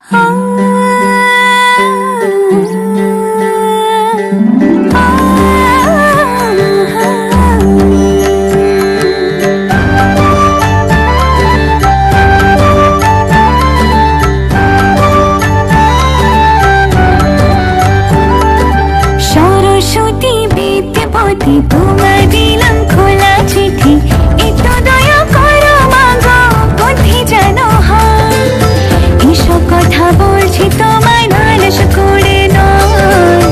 সরস্বতী বিদ্যাপতি তোমায় দিলাম খোলা চিঠি, একটু দয়া করো মাগো বুদ্ধি যেন হয়। এসব কথা বলছি তোমায় নালিশ করে নয়,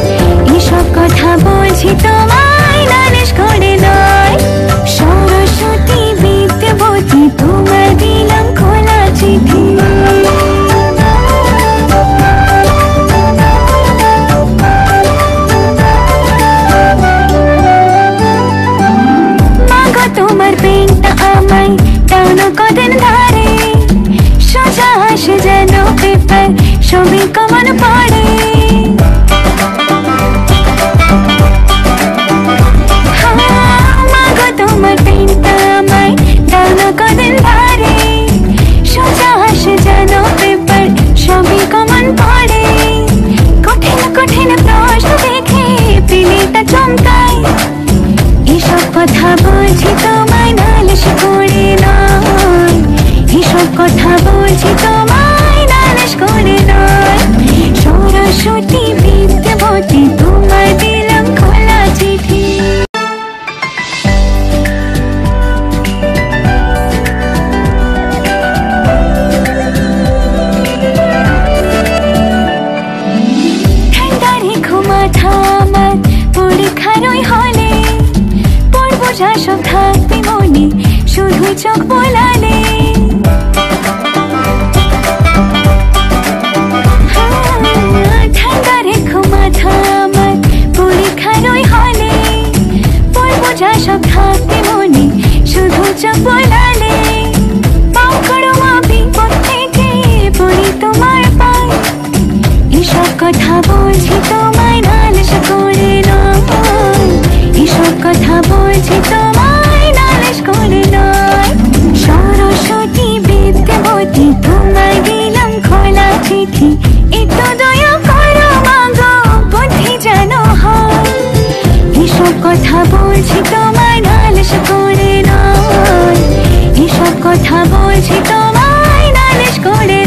এসব কথা বলছি তোমায় নালিশ করে নয়। সরস্বতী বিদ্যাপতি তোমায় দিলাম খোলা চিঠি। তোমার পেনটা আমায় টানো কদিন ধরে, সোজা আসে যেন পেপার ছবি কমন পড়ে। মাগো তোমার পেনটা আমায় টানো কদিন ধরে, সোজা আসে যেন পেপার ছবি কমন পড়ে। কঠিন কঠিন প্রশ্ন দেখে পিলিটা চমকায়, এসব কথা বলছি তোমায় নালিশ করে নয়, এসব কথা বলছি তোমায় নালিশ করে নয়। সরস্বতী বিদ্যাপতি তোমায় দিলাম খোলা চিঠি। ঠান্ডা রেখো মাথা আমার পরীক্ষার ওই হলে, যা সব থাকবে মনে শুধু চোখ বোলালে। ঠান্ডা রেখো মাথা আমার পরীক্ষার ওই হলে, পড়বো যা সব থাকবে মনে শুধু চোখ বোলালে। পাও করো মা বিপদ থেকে পড়ি তোমার পায়, এসব কথা বলছি তোমায় নালিশ করে নয়, এসব কথা বলছি তোমায় নালিশ করে নয়। সরস্বতী বিদ্যাপতি তোমায় দিলাম খোলা চিঠি, একটু দয়া করো মাগো বুদ্ধি যেন হয়। এসব কথা বলছি তোমায় নালিশ করে নয়, এসব কথা বলছি তোমায় নালিশ করে